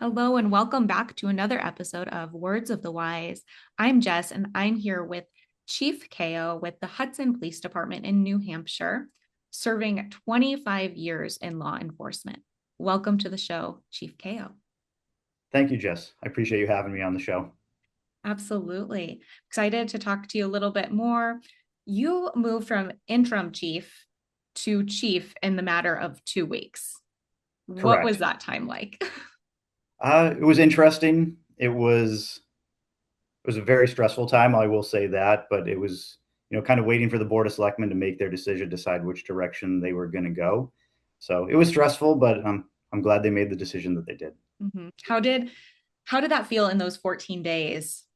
Hello and welcome back to another episode of Words of the Wise. I'm Jess and I'm here with Chief Cayot with the Hudson Police Department in New Hampshire, serving 25 years in law enforcement. Welcome to the show, Chief Cayot. Thank you, Jess. I appreciate you having me on the show. Absolutely. Excited to talk to you a little bit more. You moved from interim chief to chief in the matter of 2 weeks. What was Correct. that time like? It was interesting. It was a very stressful time, I will say that, but it was, kind of waiting for the Board of Selectmen to make their decision, decide which direction they were going to go. So it was stressful, but I'm glad they made the decision that they did. Mhm. How did that feel in those 14 days?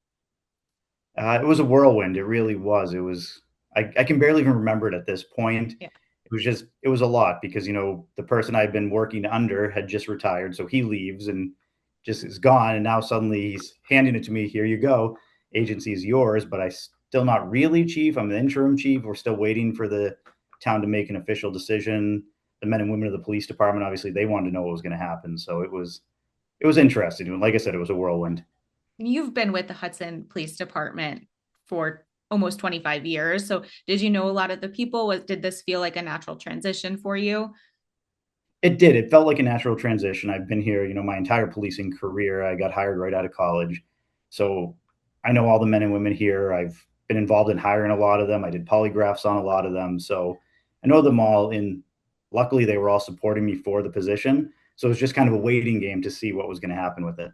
It was a whirlwind. It really was. I can barely even remember it at this point. Yeah. It was a lot because, the person I'd been working under had just retired. So he leaves and just is gone. And now suddenly he's handing it to me. Here you go. Agency is yours, but I still not really chief. I'm the interim chief. We're still waiting for the town to make an official decision. The men and women of the police department, obviously they wanted to know what was going to happen. So it was interesting. And like I said, it was a whirlwind. You've been with the Hudson Police Department for almost 25 years. So did you know a lot of the people? Did this feel like a natural transition for you? It did. It felt like a natural transition. I've been here, my entire policing career. I got hired right out of college. So I know all the men and women here. I've been involved in hiring a lot of them. I did polygraphs on a lot of them. So I know them all. And luckily, they were all supporting me for the position. So it was just kind of a waiting game to see what was going to happen with it.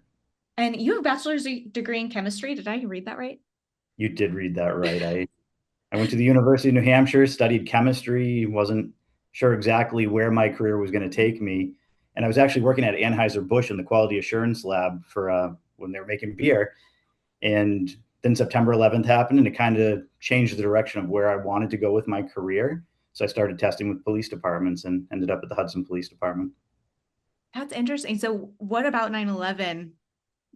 And you have a bachelor's degree in chemistry. Did I read that right? You did read that right. I went to the University of New Hampshire, studied chemistry, wasn't sure exactly where my career was going to take me. And I was actually working at Anheuser-Busch in the quality assurance lab for when they were making beer. And then September 11th happened, and it kind of changed the direction of where I wanted to go with my career. So I started testing with police departments and ended up at the Hudson Police Department. That's interesting. So what about 9/11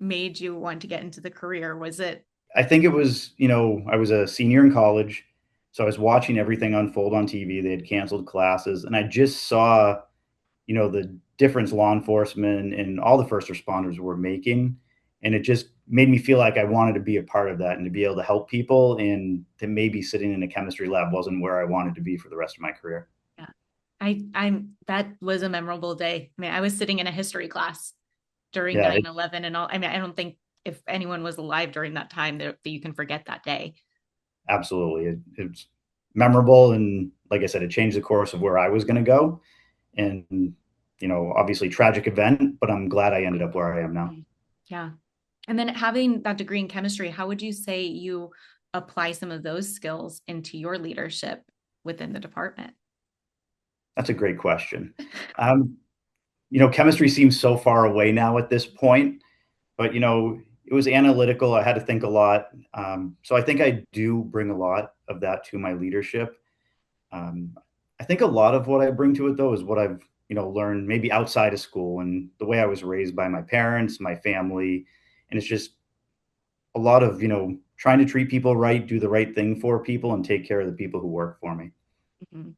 made you want to get into the career? Was it? I think it was, I was a senior in college. So I was watching everything unfold on TV. They had canceled classes, and I just saw the difference law enforcement and all the first responders were making. And it just made me feel like I wanted to be a part of that and to be able to help people, and to maybe sitting in a chemistry lab wasn't where I wanted to be for the rest of my career. Yeah. I'm that was a memorable day. I mean, I was sitting in a history class during Yeah, 9/11 and all. I mean, I don't think if anyone was alive during that time that you can forget that day. absolutely. It's memorable. And like I said, it changed the course of where I was going to go. And, obviously tragic event, but I'm glad I ended up where I am now. Yeah. And then having that degree in chemistry, how would you say you apply some of those skills into your leadership within the department? That's a great question. Um, chemistry seems so far away now at this point, but it was analytical. I had to think a lot. So I think I do bring a lot of that to my leadership. Um, I think a lot of what I bring to it though is what I've learned maybe outside of school and the way I was raised by my parents, my family, and it's just a lot of trying to treat people right, do the right thing for people, and take care of the people who work for me. Mhm.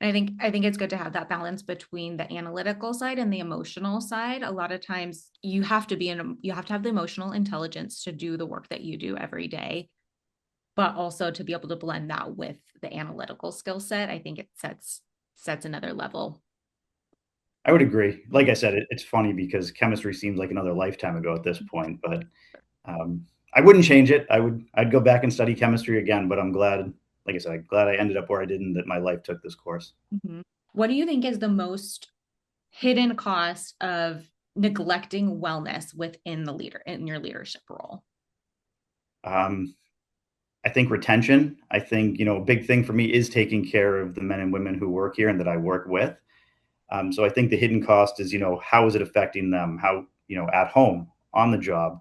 I think it's good to have that balance between the analytical side and the emotional side. A lot of times you have to have the emotional intelligence to do the work that you do every day, but also to be able to blend that with the analytical skill set. I think it sets another level. I would agree. Like I said, it's funny because chemistry seems like another lifetime ago at this point, but I wouldn't change it. I'd go back and study chemistry again, but I'm glad, like I said, I'm glad I ended up where I did and that my life took this course. Mhm. What do you think is the most hidden cost of neglecting wellness within the leader in your leadership role? Um, I think retention. I think a big thing for me is taking care of the men and women who work here and that I work with. So I think the hidden cost is how is it affecting them? How at home, on the job,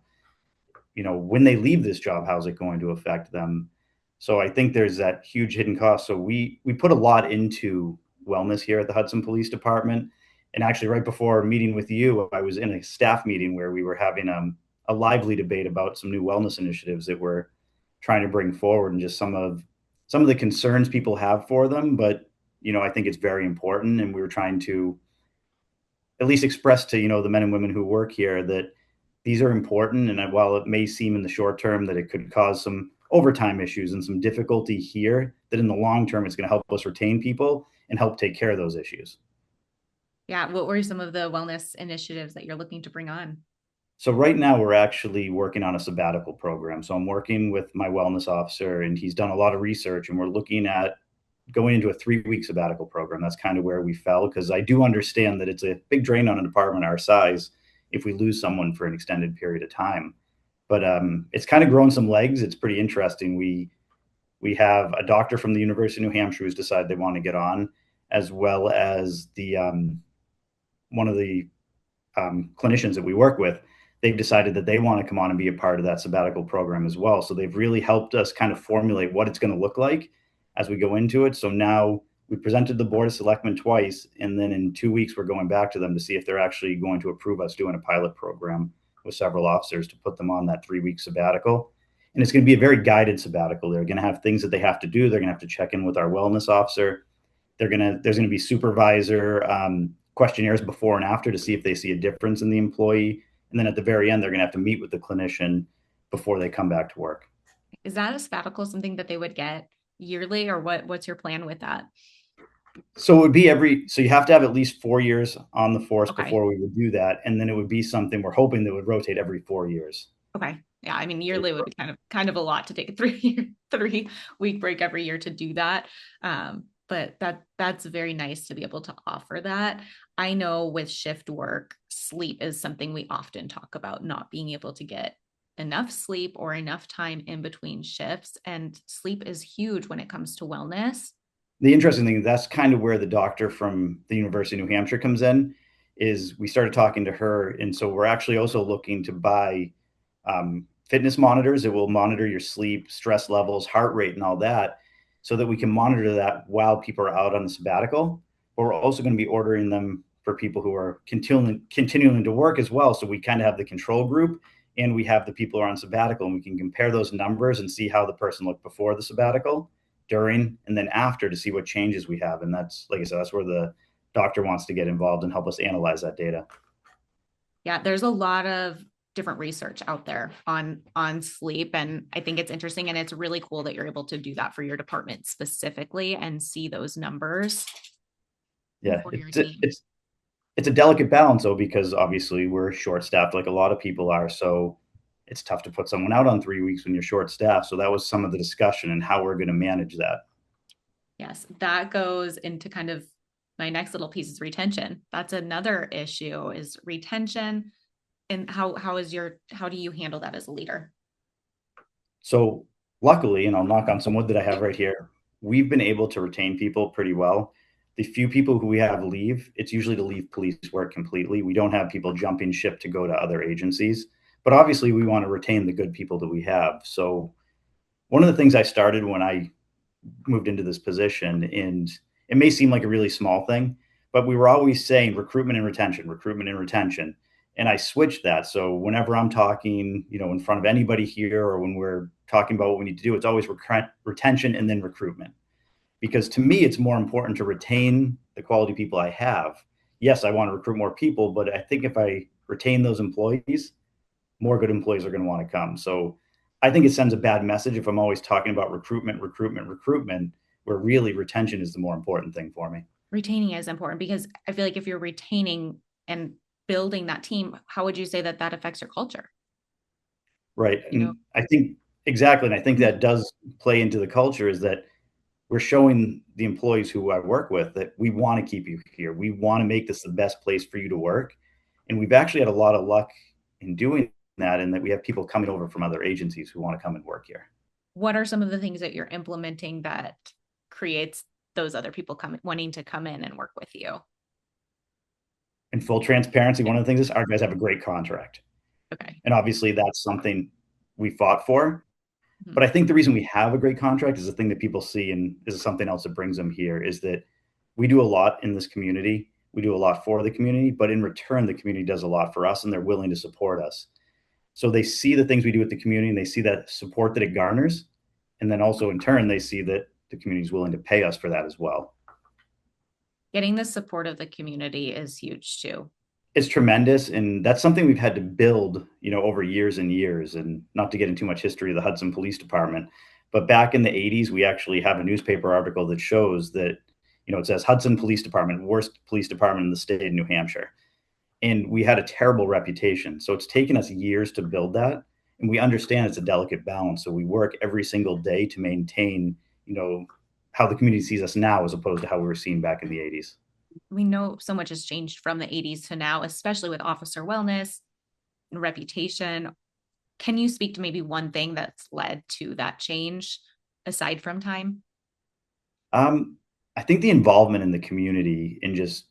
when they leave this job, how's it going to affect them? So I think there's that huge hidden cost. So we put a lot into wellness here at the Hudson Police Department. And actually, right before meeting with you, I was in a staff meeting where we were having a lively debate about some new wellness initiatives that we're trying to bring forward, and just some of the concerns people have for them. But I think it's very important, and we were trying to at least express to, the men and women who work here that these are important. And while it may seem in the short term that it could cause some overtime issues and some difficulty here, that in the long term, it's going to help us retain people and help take care of those issues. Yeah. What were some of the wellness initiatives that you're looking to bring on? So right now we're actually working on a sabbatical program. So I'm working with my wellness officer and he's done a lot of research and we're looking at going into a 3-week sabbatical program. That's kind of where we fell because I do understand that it's a big drain on a department our size if we lose someone for an extended period of time. But it's kind of grown some legs. It's pretty interesting. We have a doctor from the University of New Hampshire who's decided they want to get on, as well as the one of the clinicians that we work with. They've decided that they want to come on and be a part of that sabbatical program as well. So they've really helped us kind of formulate what it's going to look like as we go into it. So now we presented the Board of Selectmen twice, and then in 2 weeks, we're going back to them to see if they're actually going to approve us doing a pilot program with several officers to put them on that 3-week sabbatical. And it's going to be a very guided sabbatical. They're going to have things that they have to do. They're going to have to check in with our wellness officer. There's going to be supervisor questionnaires before and after to see if they see a difference in the employee. And then at the very end, they're going to have to meet with the clinician before they come back to work. Is that a sabbatical something that they would get yearly, or what's your plan with that? So it would be so you have to have at least 4 years on the force Okay. before we would do that. And then it would be something we're hoping that would rotate every 4 years. Okay. Yeah. I mean, yearly would be kind of a lot to take a 3 week break every year to do that. But that's very nice to be able to offer that. I know with shift work, sleep is something we often talk about, not being able to get enough sleep or enough time in between shifts. And sleep is huge when it comes to wellness. The interesting thing, that's kind of where the doctor from the University of New Hampshire comes in, is we started talking to her. And so we're actually also looking to buy fitness monitors that will monitor your sleep, stress levels, heart rate, and all that, so that we can monitor that while people are out on the sabbatical. But we're also going to be ordering them for people who are continuing to work as well. So we kind of have the control group and we have the people who are on sabbatical, and we can compare those numbers and see how the person looked before the sabbatical, during, and then after to see what changes we have. And that's, like I said, that's where the doctor wants to get involved and help us analyze that data. Yeah, there's a lot of different research out there on sleep, and I think it's interesting, and it's really cool that you're able to do that for your department specifically and see those numbers Yeah, for your it's team. it's it's a delicate balance though, because obviously we're short staffed like a lot of people are. So it's tough to put someone out on 3 weeks when you're short staffed. So that was some of the discussion and how we're going to manage that. Yes, that goes into kind of my next little piece is retention. That's another issue, is retention. And how do you handle that as a leader? So luckily, and I'll knock on some wood that I have right here, we've been able to retain people pretty well. The few people who we have leave, it's usually to leave police work completely. We don't have people jumping ship to go to other agencies, but obviously we want to retain the good people that we have. So one of the things I started when I moved into this position, and it may seem like a really small thing, but we were always saying recruitment and retention, recruitment and retention. And I switched that. So whenever I'm talking, in front of anybody here, or when we're talking about what we need to do, it's always retention and then recruitment. Because to me, it's more important to retain the quality people I have. Yes, I want to recruit more people, but I think if I retain those employees, more good employees are going to want to come. So I think it sends a bad message if I'm always talking about recruitment, recruitment, recruitment, where really retention is the more important thing for me. Retaining is important because I feel like if you're retaining and building that team, how would you say that that affects your culture? Right. You know, And I think exactly. And I think that does play into the culture, is that we're showing the employees who I work with that we want to keep you here. We want to make this the best place for you to work. And we've actually had a lot of luck in doing that, and that we have people coming over from other agencies who want to come and work here. what are some of the things that you're implementing that creates those other people wanting to come in and work with you? In full transparency, Yeah. one of the things is our guys have a great contract. Okay. And obviously that's something we fought for. Mhm. But I think the reason we have a great contract is the thing that people see, and is something else that brings them here, is that we do a lot in this community. We do a lot for the community, but in return, the community does a lot for us and they're willing to support us. So they see the things we do with the community and they see that support that it garners. And then also in turn, they see that the community is willing to pay us for that as well. Getting the support of the community is huge too. It's tremendous, and that's something we've had to build, over years and years. And not to get into too much history of the Hudson Police Department, but back in the '80s, we actually have a newspaper article that shows that, it says Hudson Police Department, worst police department in the state of New Hampshire, and we had a terrible reputation. So it's taken us years to build that, and we understand it's a delicate balance. So we work every single day to maintain, you know, how the community sees us now as opposed to how we were seen back in the '80s. We know so much has changed from the 80s to now, especially with officer wellness and reputation. Can you speak to maybe one thing that's led to that change aside from time? Um, I think the involvement in the community and just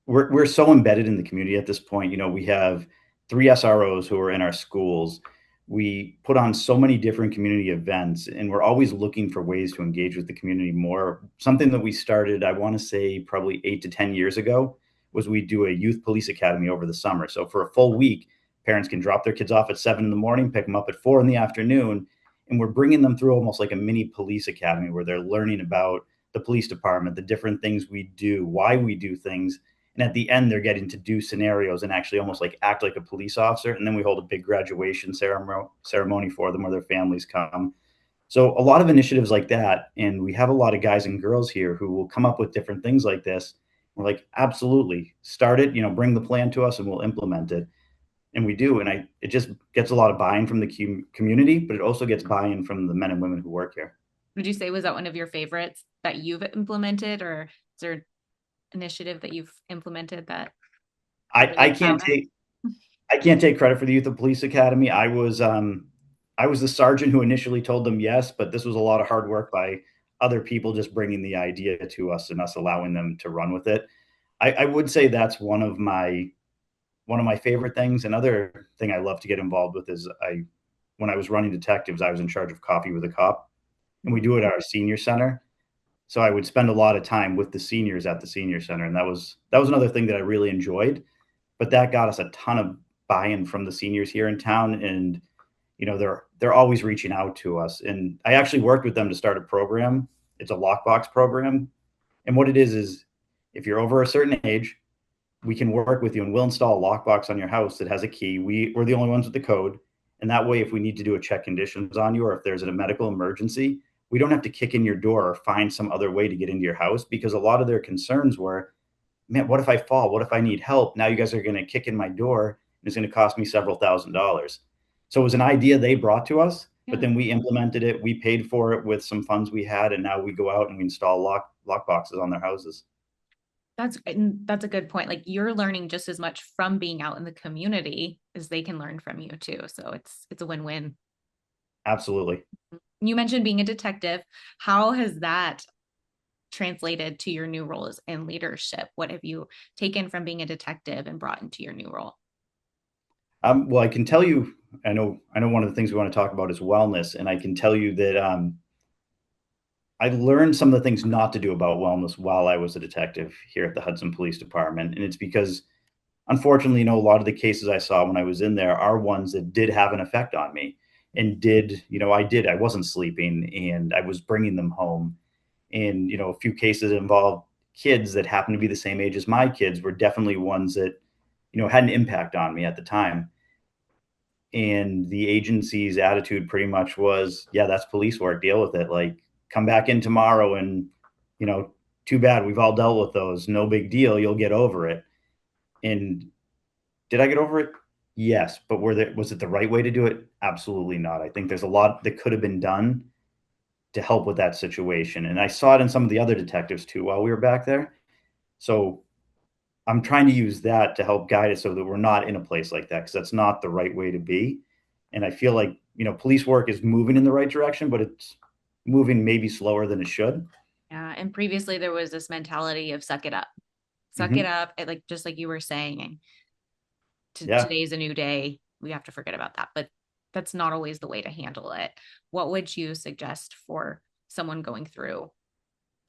we're so embedded in the community at this point. We have 3 SROs who are in our schools. We put on so many different community events, and we're always looking for ways to engage with the community more. Something that we started, I want to say probably 8 to 10 years ago, was we do a youth police academy over the summer. So for a full week, parents can drop their kids off at 7 in the morning, pick them up at 4 in the afternoon, and we're bringing them through almost like a mini police academy where they're learning about the police department, the different things we do, why we do things, and at the end they're getting to do scenarios and actually almost like act like a police officer. And then we hold a big graduation ceremony for them where their families come. So a lot of initiatives like that, and we have a lot of guys and girls here who will come up with different things like this. We're like, absolutely, start it, bring the plan to us and we'll implement it. And we do. And it just gets a lot of buy-in from the community, but it also gets buy-in from the men and women who work here. Would you say was that one of your favorites that you've implemented, or is there initiative that you've implemented that you're I, really I can't proud of? take I can't take credit for the Youth of Police Academy. I was the sergeant who initially told them yes, but this was a lot of hard work by other people just bringing the idea to us and us allowing them to run with it. I would say that's one of my favorite things. Another thing I love to get involved with is when I was running detectives, I was in charge of Coffee with a Cop, and we do it at our senior center. So I would spend a lot of time with the seniors at the senior center, and that was another thing that I really enjoyed. But that got us a ton of buy-in from the seniors here in town, and they're always reaching out to us. And I actually worked with them to start a program. It's a lockbox program, and what it is if you're over a certain age, we can work with you and we'll install a lockbox on your house that has a key. We're the only ones with the code. And that way, if we need to do a check conditions on you or if there's a medical emergency, we don't have to kick in your door or find some other way to get into your house, because a lot of their concerns were, man, what if I fall? What if I need help? Now you guys are going to kick in my door and it's going to cost me several $1,000s. So it was an idea they brought to us, but Yeah. then we implemented it. We paid for it with some funds we had, and now we go out and we install lock boxes on their houses. That's a good point. Like, you're learning just as much from being out in the community as they can learn from you too. So it's a win-win. Absolutely. You mentioned being a detective. How has that translated to your new roles in leadership? What have you taken from being a detective and brought into your new role? Well, I can tell you, I know one of the things we want to talk about is wellness, and I can tell you that I learned some of the things not to do about wellness while I was a detective here at the Hudson Police Department. And it's because, unfortunately, a lot of the cases I saw when I was in there are ones that did have an effect on me, and I wasn't sleeping and I was bringing them home. And, a few cases involved kids that happened to be the same age as my kids were definitely ones that, had an impact on me at the time. And the agency's attitude pretty much was, yeah, that's police work, deal with it. Like, come back in tomorrow and, you know too bad, we've all dealt with those, no big deal, you'll get over it. And did I get over it? Yes. But was it the right way to do it? Absolutely not. I think there's a lot that could have been done to help with that situation, and I saw it in some of the other detectives too while we were back there. So I'm trying to use that to help guide us so that we're not in a place like that, because that's not the right way to be. And I feel like, police work is moving in the right direction, but it's moving maybe slower than it should. Yeah. And previously there was this mentality of suck it Hmm. up. Like, just like you were saying, and Yeah. today's a new day. We have to forget about that. But that's not always the way to handle it. What would you suggest for someone going through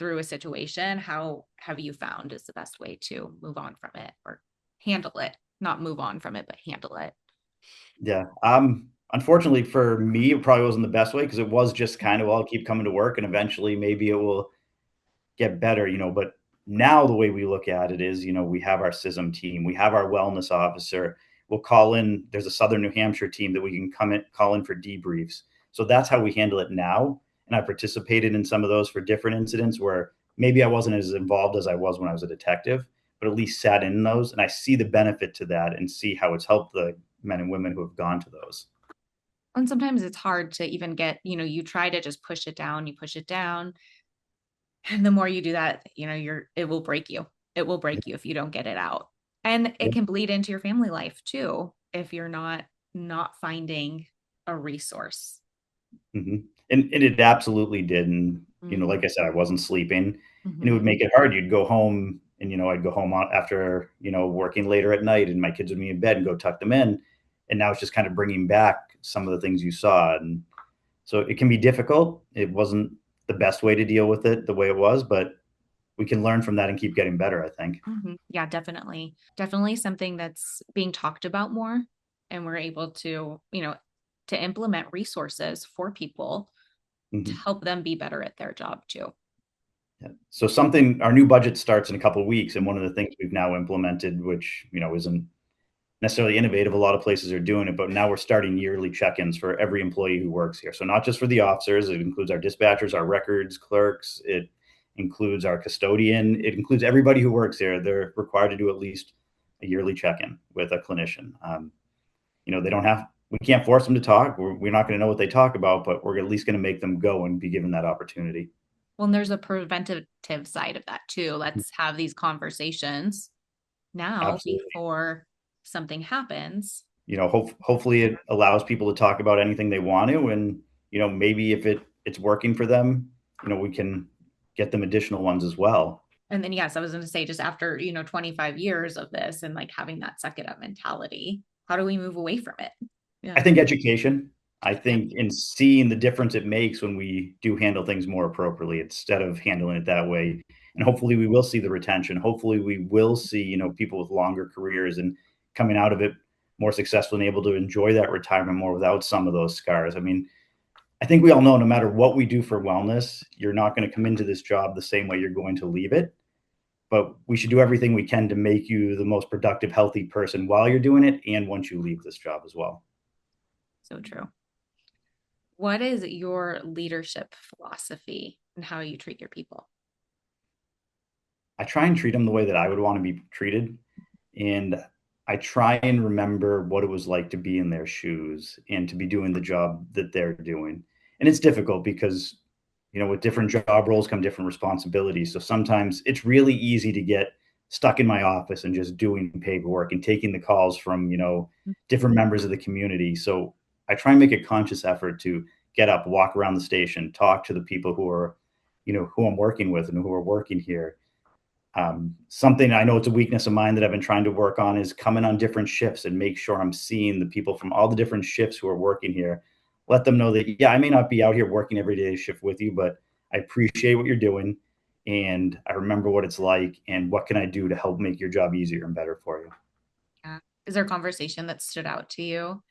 a situation? How have you found is the best way to move on from it or handle it? Not move on from it, but handle it. Yeah. Unfortunately for me, it probably wasn't the best way, because it was just kind of, well, I'll keep coming to work and eventually maybe it will get better. But Now the way we look at it is, we have our SISM team, we have our wellness officer. We'll call in. There's a Southern New Hampshire team that we can call in for debriefs. So that's how we handle it now. And I participated in some of those for different incidents where maybe I wasn't as involved as I was when I was a detective, but at least sat in those. And I see the benefit to that and see how it's helped the men and women who have gone to those. And sometimes it's hard to even get, you try to just push it down, you push it down. And the more you do that, it will break you. It will break you if you don't get it out. And it Yep. can bleed into your family life too, if you're not finding a resource. Mm-hmm. And it absolutely did. And, Mm-hmm. like I said, I wasn't sleeping and it would Mm-hmm. make it hard. You'd go home and, I'd go home after, working later at night and my kids would be in bed and go tuck them in. And now it's just kind of bringing back some of the things you saw. And so it can be difficult. It wasn't the best way to deal with it the way it was, but we can learn from that and keep getting better, I think. Yeah, definitely. Definitely something that's being talked about more. And we're able to implement resources for people to Mm-hmm. help them be better at their job too. Yeah. So our new budget starts in a couple of weeks. And one of the things we've now implemented, which, isn't necessarily innovative. A lot of places are doing it, but now we're starting yearly check-ins for every employee who works here. So not just for the officers, it includes our dispatchers, our records clerks, it includes our custodian, it includes everybody who works here. They're required to do at least a yearly check-in with a clinician. They don't have, we can't force them to talk. We're not going to know what they talk about, but we're at least going to make them go and be given that opportunity. Well, and there's a preventative side of that too. Let's have these conversations now Absolutely. before something happens. Hopefully it allows people to talk about anything they want to, and maybe if it's working for them, we can get them additional ones as well. And then, yes, I was going to say, just after, 25 years of this and like having that suck it up mentality, how do we move away from it? I Yeah. think education. I Yeah. think in seeing the difference it makes when we do handle things more appropriately instead of handling it that way. And hopefully we will see the retention. Hopefully we will see, people with longer careers and coming out of it more successful and able to enjoy that retirement more without some of those scars. I mean, I think we all know no matter what we do for wellness, you're not going to come into this job the same way you're going to leave it. But we should do everything we can to make you the most productive, healthy person while you're doing it and once you leave this job as well. So true. What is your leadership philosophy and how you treat your people? I try and treat them the way that I would want to be treated. And I try and remember what it was like to be in their shoes and to be doing the job that they're doing. And it's difficult because, with different job roles come different responsibilities. So sometimes it's really easy to get stuck in my office and just doing paperwork and taking the calls from, different members of the community. So I try and make a conscious effort to get up, walk around the station, talk to the people who are, who I'm working with and who are working here. Something I know it's a weakness of mine that I've been trying to work on is coming on different shifts and make sure I'm seeing the people from all the different shifts who are working here. Let them know that, yeah, I may not be out here working every day shift with you, but I appreciate what you're doing. And I remember what it's like and what can I do to help make your job easier and better for you. Yeah. Is there a conversation that stood out to you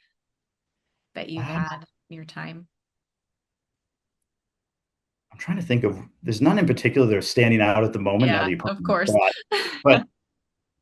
that you've Um, had in your time? I'm trying to think of, there's none in particular that are standing out at the moment now that Yeah, you put of me on the course. spot. But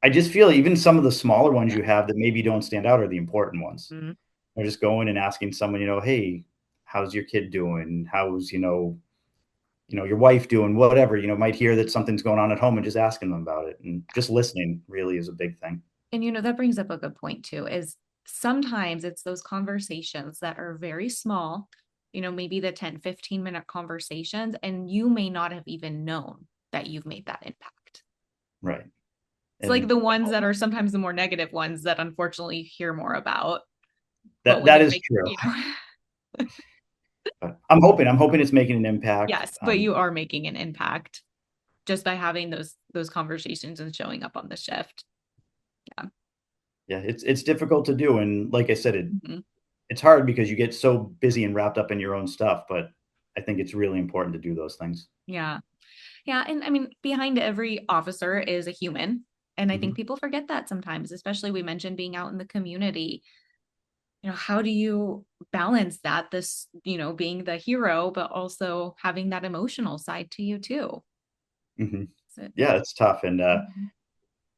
I just feel even some of the smaller ones you have that maybe don't stand out are the important ones. Mhm. Or just going and asking someone, hey, how's your kid doing? How's, your wife doing? Whatever, might hear that something's going on at home and just asking them about it. And just listening really is a big thing. And that brings up a good point too, is sometimes it's those conversations that are very small, maybe the 10-15 minute conversations, and you may not have even known that you've made that impact. Right. It's like And the ones that are sometimes the more negative ones that unfortunately you hear more about. But that when that you is make, true. But I'm hoping it's making an impact. yes, but you are making an impact just by having those conversations and showing up on the shift. Yeah. Yeah, it's difficult to do. And like I said, Mhm. it's hard because you get so busy and wrapped up in your own stuff, but I think it's really important to do those things. Yeah. Yeah. And I mean, behind every officer is a human. And I think Mhm. people forget that sometimes, especially we mentioned being out in the community. How do you balance that? This, being the hero, but also having that emotional side to you too. Mhm. Yeah, it's tough, and Mhm.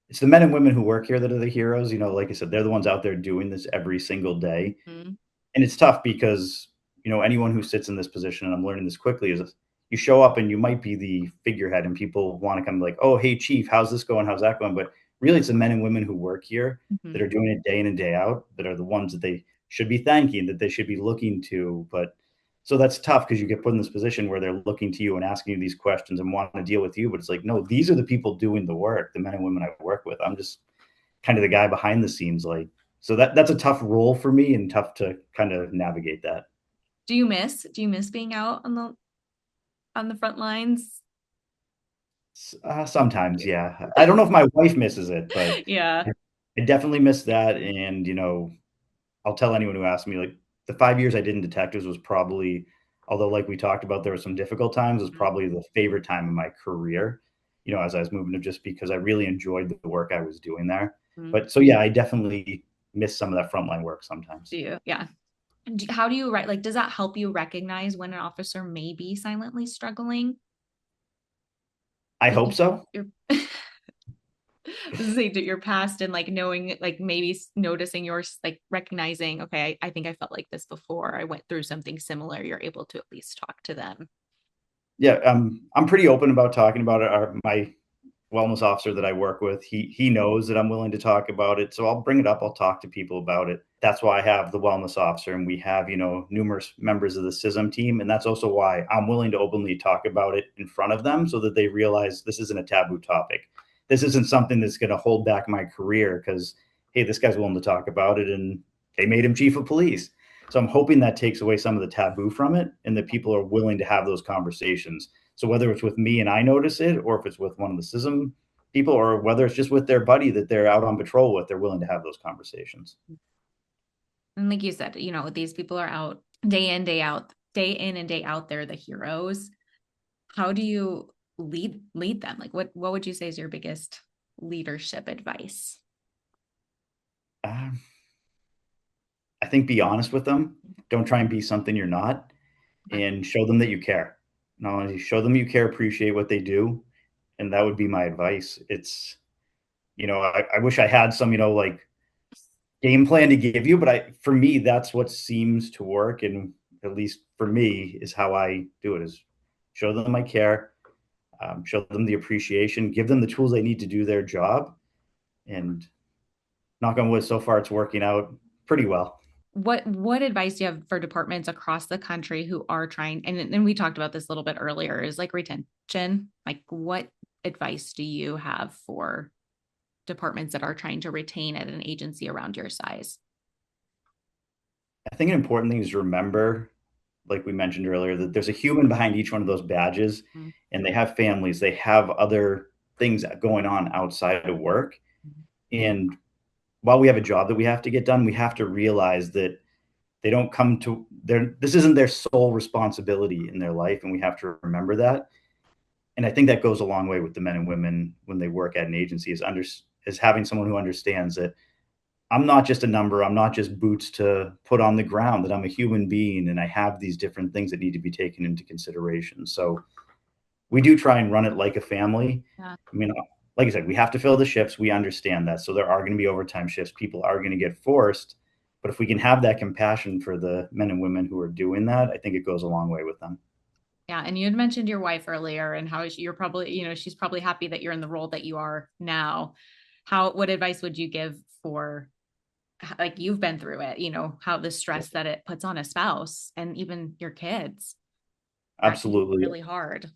it's the men and women who work here that are the heroes. Like I said, they're the ones out there doing this every single day. Mhm. And it's tough because, anyone who sits in this position, and I'm learning this quickly, is you show up and you might be the figurehead and people want to come like, oh, hey, chief, how's this going? How's that going? But really, it's the men and women who work here that Mhm. are doing it day in and day out that are the ones that they should be thanking, that they should be looking to. But so that's tough because you get put in this position where they're looking to you and asking you these questions and want to deal with you. But it's like, no, these are the people doing the work, the men and women I work with. I'm just kind of the guy behind the scenes, like, so that's a tough role for me and tough to kind of navigate that. Do you miss being out on the front lines? Sometimes, yeah. I don't know if my wife misses it, but Yeah. I definitely miss that. And I'll tell anyone who asks me, like, the 5 years I did in detectives was probably, although like we talked about, there were some difficult times, was probably the favorite time in my career. As I was moving to, just because I really enjoyed the work I was doing there. Mhm. But so yeah, I definitely miss some of that frontline work sometimes. Do you? Yeah. How do you like, does that help you recognize when an officer may be silently struggling? I Like hope so. your say to your past and like knowing, like maybe noticing yours, like recognizing, okay, I think I felt like this before. I went through something similar. You're able to at least talk to them. Yeah, I'm pretty open about talking about it. My wellness officer that I work with, he knows that I'm willing to talk about it, so I'll bring it up. I'll talk to people about it. That's why I have the wellness officer, and we have numerous members of the CISM team, and that's also why I'm willing to openly talk about it in front of them, so that they realize this isn't a taboo topic. This isn't something that's going to hold back my career because, hey, this guy's willing to talk about it, and they made him chief of police. So I'm hoping that takes away some of the taboo from it, and that people are willing to have those conversations. So whether it's with me and I notice it, or if it's with one of the CISM people, or whether it's just with their buddy that they're out on patrol with, they're willing to have those conversations. And like you said, these people are out day in, day out, day in and day out. They're the heroes. How do you lead them? Like what would you say is your biggest leadership advice? Um, I think be honest with them. Don't try and be something you're not, Okay. and show them that you care. Not only show them you care, appreciate what they do, and that would be my advice. It's I wish I had some like game plan to give you, but for me that's what seems to work, and at least for me is how I do it: is show them I care, show them the appreciation, give them the tools they need to do their job, and knock on wood, so far it's working out pretty well. What advice do you have for departments across the country who are trying, and we talked about this a little bit earlier, is like retention? Like what advice do you have for departments that are trying to retain at an agency around your size? I think an important thing is to remember, like we mentioned earlier, that there's a human behind each one of those badges, Mhm. and they have families, they have other things going on outside of work. And while we have a job that we have to get done, we have to realize that they don't come to their this isn't their sole responsibility in their life, and we have to remember that. And I think that goes a long way with the men and women when they work at an agency, is having someone who understands that I'm not just a number, I'm not just boots to put on the ground, that I'm a human being and I have these different things that need to be taken into consideration. So we do try and run it like a family. Yeah. I mean, like I said, we have to fill the shifts. We understand that. So there are going to be overtime shifts. People are going to get forced. But if we can have that compassion for the men and women who are doing that, I think it goes a long way with them. Yeah. And you had mentioned your wife earlier and how you're probably, she's probably happy that you're in the role that you are now. What advice would you give for, like, you've been through it, how the stress that it puts on a spouse and even your kids, that can be Absolutely. really hard.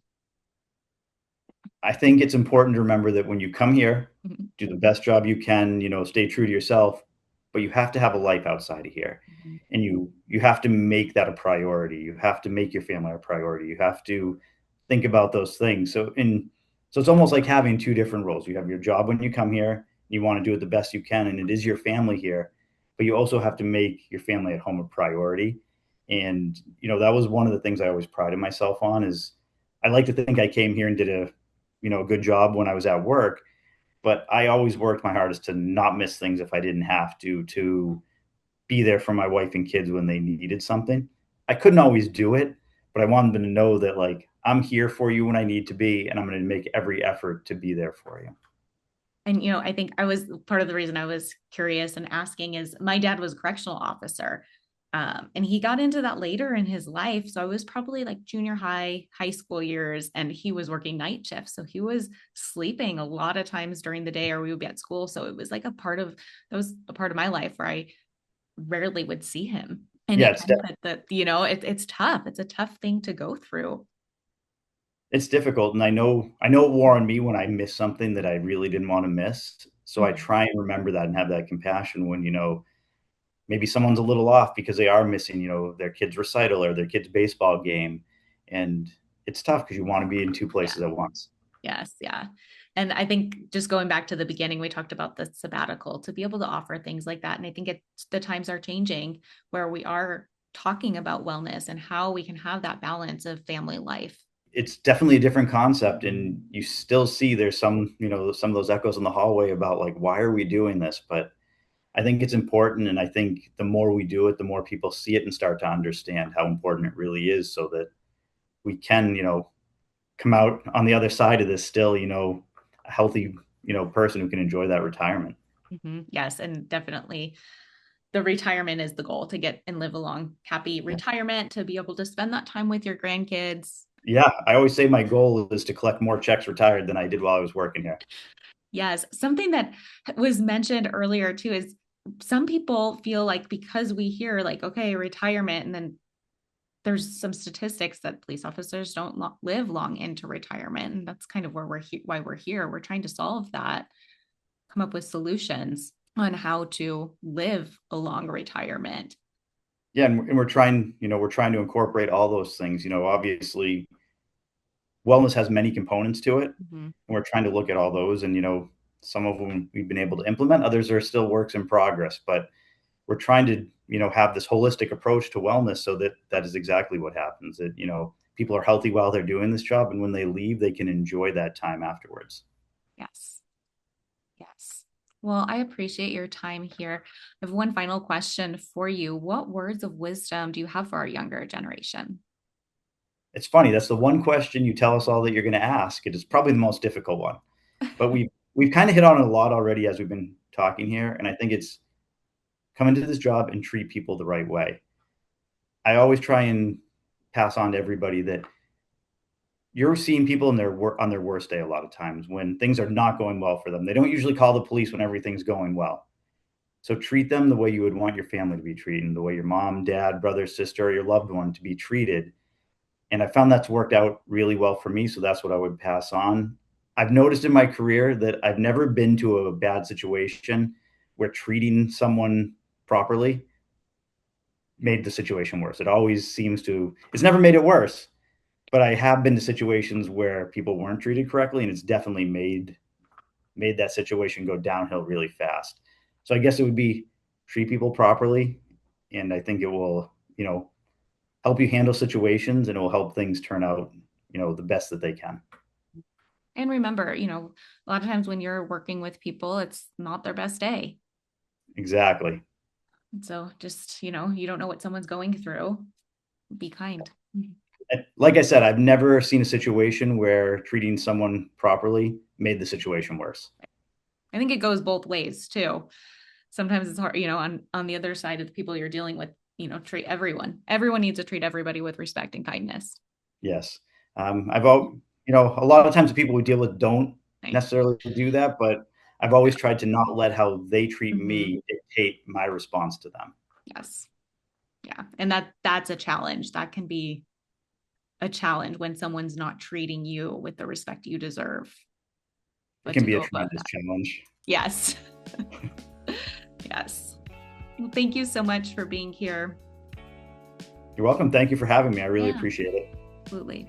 I think it's important to remember that when you come here, Mhm. do the best job you can, stay true to yourself, but you have to have a life outside of here. Mhm. And you have to make that a priority. You have to make your family a priority. You have to think about those things. So it's almost like having two different roles. You have your job when you come here, you want to do it the best you can, and it is your family here, but you also have to make your family at home a priority. And that was one of the things I always prided myself on. Is I like to think I came here and did a good job when I was at work, but I always worked my hardest to not miss things if I didn't have to be there for my wife and kids when they needed something. I couldn't always do it, but I wanted them to know that, like, I'm here for you when I need to be, and I'm going to make every effort to be there for you. And, I think I was part of the reason I was curious and asking is my dad was a correctional officer. And he got into that later in his life. So I was probably like junior high school years, and he was working night shifts. So he was sleeping a lot of times during the day, or we would be at school. So it was like that was a part of my life where I rarely would see him. And Yeah, it meant it's tough. It's a tough thing to go through. it's difficult, and I know it wore on me when I missed something that I really didn't want to miss. So I Mhm. try and remember that and have that compassion when maybe someone's a little off because they are missing their kid's recital or their kid's baseball game, and it's tough because you want to be in two Yeah. places at once. Yes. Yeah. And I think just going back to the beginning, we talked about the sabbatical to be able to offer things like that. And I think the times are changing where we are talking about wellness and how we can have that balance of family life. It's definitely a different concept, and you still see there's some of those echoes in the hallway about like why are we doing this, but I think it's important, and I think the more we do it, the more people see it and start to understand how important it really is, so that we can come out on the other side of this still a healthy person who can enjoy that retirement. Yes. And definitely the retirement is the goal, to get and live a long, happy Yeah. retirement, to be able to spend that time with your grandkids. Yeah, I always say my goal is to collect more checks retired than I did while I was working here. Yes. Something that was mentioned earlier too is some people feel like because we hear like, okay, retirement, and then there's some statistics that police officers don't live long into retirement. And that's kind of where why we're here. We're trying to solve that, come up with solutions on how to live a long retirement. Yeah, and we're trying to incorporate all those things. Obviously, wellness has many components to it, and Mm-hmm. we're trying to look at all those. And some of them we've been able to implement, others are still works in progress. But we're trying to have this holistic approach to wellness, so that that is exactly what happens. That people are healthy while they're doing this job, and when they leave, they can enjoy that time afterwards. Yes. Yes. Well, I appreciate your time here. I have one final question for you. What words of wisdom do you have for our younger generation? It's funny. That's the one question you tell us all that you're going to ask. It is probably the most difficult one, but we've kind of hit on it a lot already as we've been talking here, and I think it's come into this job and treat people the right way. I always try and pass on to everybody that you're seeing people in on their worst day a lot of times when things are not going well for them. They don't usually call the police when everything's going well. So treat them the way you would want your family to be treated, the way your mom, dad, brother, sister, or your loved one to be treated. And I found that's worked out really well for me. So that's what I would pass on. I've noticed in my career that I've never been to a bad situation where treating someone properly made the situation worse. It's never made it worse, but I have been to situations where people weren't treated correctly, and it's definitely made that situation go downhill really fast. So I guess it would be treat people properly, and I think it will, help you handle situations, and it will help things turn out, the best that they can. And remember, a lot of times when you're working with people, it's not their best day. Exactly. So just, you don't know what someone's going through. Be kind. Like I said, I've never seen a situation where treating someone properly made the situation worse. I think it goes both ways too. Sometimes it's hard, on the other side of the people you're dealing with, treat everyone. Everyone needs to treat everybody with respect and kindness. Yes. I've all, a lot of times the people we deal with don't Right. necessarily do that, but I've always tried to not let how they treat Mm-hmm. me dictate my response to them. Yes. Yeah. And that's a challenge. That can be a challenge when someone's not treating you with the respect you deserve, It but can to be a go above tremendous that. challenge. Yes. Yes. Well, thank you so much for being here. You're welcome. Thank you for having me. I really Yeah, appreciate it. absolutely.